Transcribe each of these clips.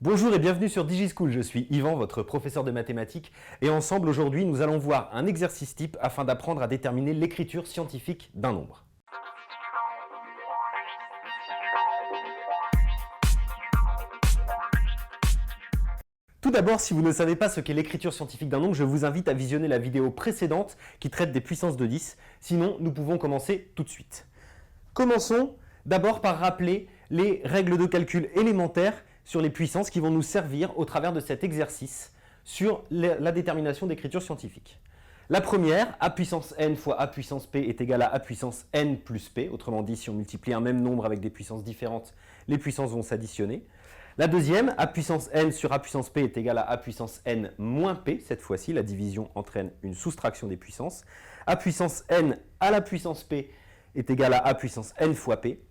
Bonjour et bienvenue sur DigiSchool, je suis Yvan, votre professeur de mathématiques, et ensemble aujourd'hui nous allons voir un exercice type afin d'apprendre à déterminer l'écriture scientifique d'un nombre. Tout d'abord, si vous ne savez pas ce qu'est l'écriture scientifique d'un nombre, je vous invite à visionner la vidéo précédente qui traite des puissances de 10, sinon nous pouvons commencer tout de suite. Commençons d'abord par rappeler les règles de calcul élémentaires sur les puissances qui vont nous servir au travers de cet exercice sur la détermination d'écriture scientifique. La première, a puissance n fois a puissance p est égal à a puissance n plus p. Autrement dit, si on multiplie un même nombre avec des puissances différentes, les puissances vont s'additionner. La deuxième, a puissance n sur a puissance p est égal à a puissance n moins p. Cette fois-ci, la division entraîne une soustraction des puissances. A puissance n à la puissance p est égal à a puissance n fois p.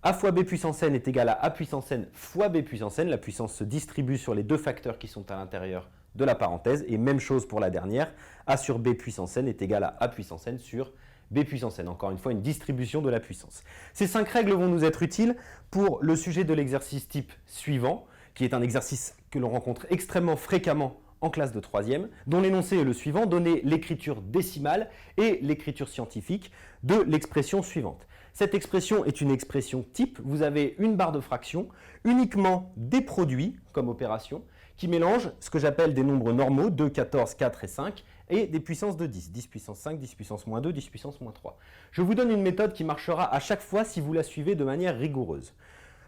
A fois b puissance n est égal à a puissance n fois b puissance n. La puissance se distribue sur les deux facteurs qui sont à l'intérieur de la parenthèse. Et même chose pour la dernière, a sur b puissance n est égal à a puissance n sur b puissance n. Encore une fois, une distribution de la puissance. Ces 5 règles vont nous être utiles pour le sujet de l'exercice type suivant, qui est un exercice que l'on rencontre extrêmement fréquemment en classe de 3e, dont l'énoncé est le suivant: donner l'écriture décimale et l'écriture scientifique de l'expression suivante. Cette expression est une expression type. Vous avez une barre de fraction, uniquement des produits comme opération, qui mélangent ce que j'appelle des nombres normaux, 2, 14, 4 et 5, et des puissances de 10, 10 puissance 5, 10 puissance moins 2, 10 puissance moins 3. Je vous donne une méthode qui marchera à chaque fois si vous la suivez de manière rigoureuse.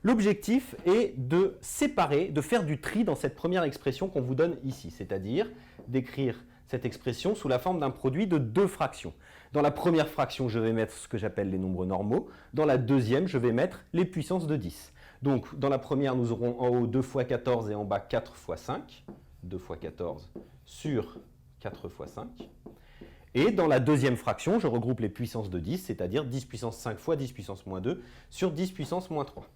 L'objectif est de séparer, de faire du tri dans cette première expression qu'on vous donne ici, c'est-à-dire d'écrire cette expression sous la forme d'un produit de 2 fractions. Dans la première fraction, je vais mettre ce que j'appelle les nombres normaux. Dans la deuxième, je vais mettre les puissances de 10. Donc, dans la première, nous aurons en haut 2 fois 14 et en bas 4 fois 5. 2 fois 14 sur 4 fois 5. Et dans la deuxième fraction, je regroupe les puissances de 10, c'est-à-dire 10 puissance 5 fois 10 puissance moins 2 sur 10 puissance moins 3.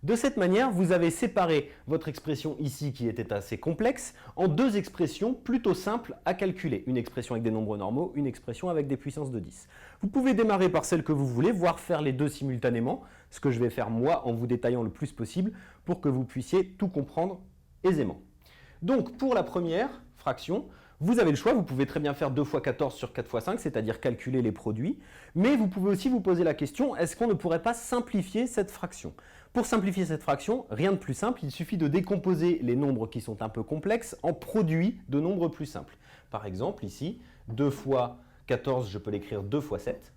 De cette manière, vous avez séparé votre expression ici, qui était assez complexe, en 2 expressions plutôt simples à calculer. Une expression avec des nombres normaux, une expression avec des puissances de 10. Vous pouvez démarrer par celle que vous voulez, voire faire les 2 simultanément, ce que je vais faire moi en vous détaillant le plus possible pour que vous puissiez tout comprendre aisément. Donc, pour la première fraction, vous avez le choix, vous pouvez très bien faire 2 fois 14 sur 4 fois 5, c'est-à-dire calculer les produits, mais vous pouvez aussi vous poser la question, est-ce qu'on ne pourrait pas simplifier cette fraction ? Pour simplifier cette fraction, rien de plus simple, il suffit de décomposer les nombres qui sont un peu complexes en produits de nombres plus simples. Par exemple, ici, 2 fois 14, je peux l'écrire 2 fois 7,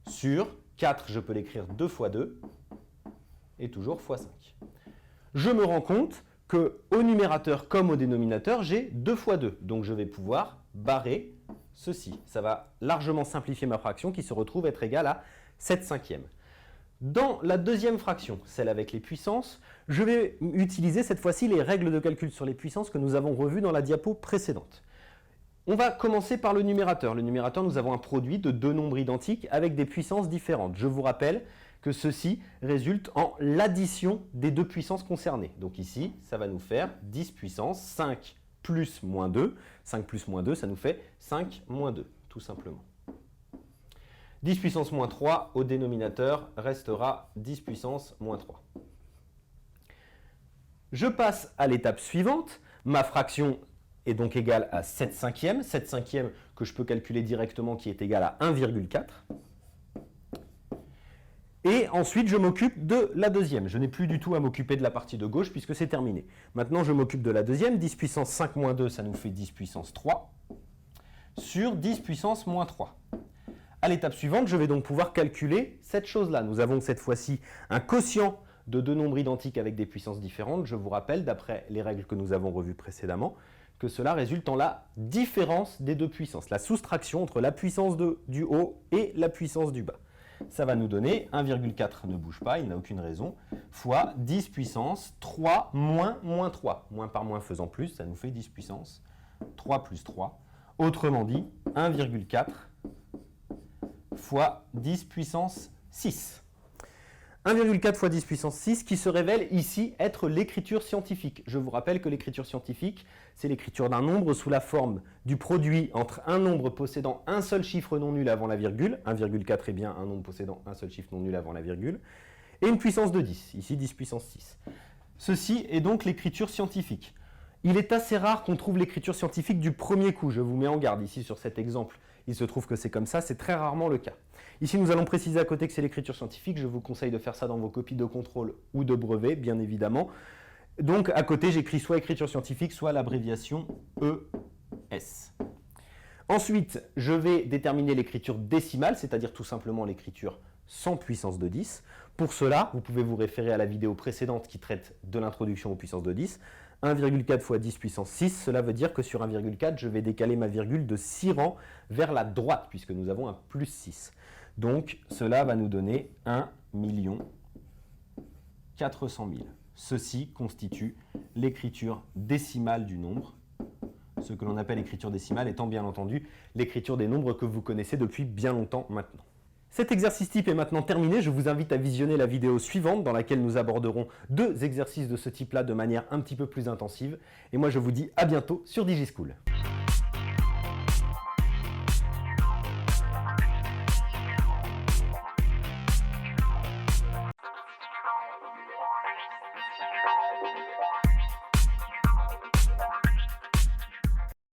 sur 4, je peux l'écrire 2 fois 2, et toujours fois 5. Je me rends compte qu'au numérateur comme au dénominateur, j'ai 2 fois 2. Donc je vais pouvoir barrer ceci. Ça va largement simplifier ma fraction qui se retrouve être égale à 7 cinquièmes. Dans la deuxième fraction, celle avec les puissances, je vais utiliser cette fois-ci les règles de calcul sur les puissances que nous avons revues dans la diapo précédente. On va commencer par le numérateur. Le numérateur, nous avons un produit de 2 nombres identiques avec des puissances différentes. Je vous rappelle que ceci résulte en l'addition des 2 puissances concernées. Donc ici, ça va nous faire 10 puissance 5 plus moins 2. 5 plus moins 2, ça nous fait 5 moins 2, tout simplement. 10 puissance moins 3 au dénominateur restera 10 puissance moins 3. Je passe à l'étape suivante. Ma fraction est donc égale à 7 cinquièmes. 7 cinquièmes que je peux calculer directement qui est égal à 1,4. Et ensuite, je m'occupe de la deuxième. Je n'ai plus du tout à m'occuper de la partie de gauche puisque c'est terminé. Maintenant, je m'occupe de la deuxième. 10 puissance 5 moins 2, ça nous fait 10 puissance 3 sur 10 puissance moins 3. À l'étape suivante, je vais donc pouvoir calculer cette chose-là. Nous avons cette fois-ci un quotient de 2 nombres identiques avec des puissances différentes. Je vous rappelle, d'après les règles que nous avons revues précédemment, que cela résulte en la différence des 2 puissances, la soustraction entre la puissance du haut et la puissance du bas. Ça va nous donner 1,4 ne bouge pas, il n'a aucune raison, fois 10 puissance 3 moins moins 3. Moins par moins faisant plus, ça nous fait 10 puissance 3 plus 3. Autrement dit, 1,4 fois 10 puissance 6. 1,4 fois 10 puissance 6 qui se révèle ici être l'écriture scientifique. Je vous rappelle que l'écriture scientifique, c'est l'écriture d'un nombre sous la forme du produit entre un nombre possédant un seul chiffre non nul avant la virgule, 1,4 est bien un nombre possédant un seul chiffre non nul avant la virgule, et une puissance de 10, ici 10 puissance 6. Ceci est donc l'écriture scientifique. Il est assez rare qu'on trouve l'écriture scientifique du premier coup, je vous mets en garde ici sur cet exemple. Il se trouve que c'est comme ça, c'est très rarement le cas. Ici, nous allons préciser à côté que c'est l'écriture scientifique. Je vous conseille de faire ça dans vos copies de contrôle ou de brevet, bien évidemment. Donc, à côté, j'écris soit écriture scientifique, soit l'abréviation ES. Ensuite, je vais déterminer l'écriture décimale, c'est-à-dire tout simplement l'écriture sans puissance de 10. Pour cela, vous pouvez vous référer à la vidéo précédente qui traite de l'introduction aux puissances de 10. 1,4 fois 10 puissance 6, cela veut dire que sur 1,4, je vais décaler ma virgule de 6 rangs vers la droite, puisque nous avons un plus 6. Donc, cela va nous donner 1 400 000. Ceci constitue l'écriture décimale du nombre, ce que l'on appelle écriture décimale étant bien entendu l'écriture des nombres que vous connaissez depuis bien longtemps maintenant. Cet exercice type est maintenant terminé, je vous invite à visionner la vidéo suivante dans laquelle nous aborderons 2 exercices de ce type-là de manière un petit peu plus intensive. Et moi je vous dis à bientôt sur DigiSchool.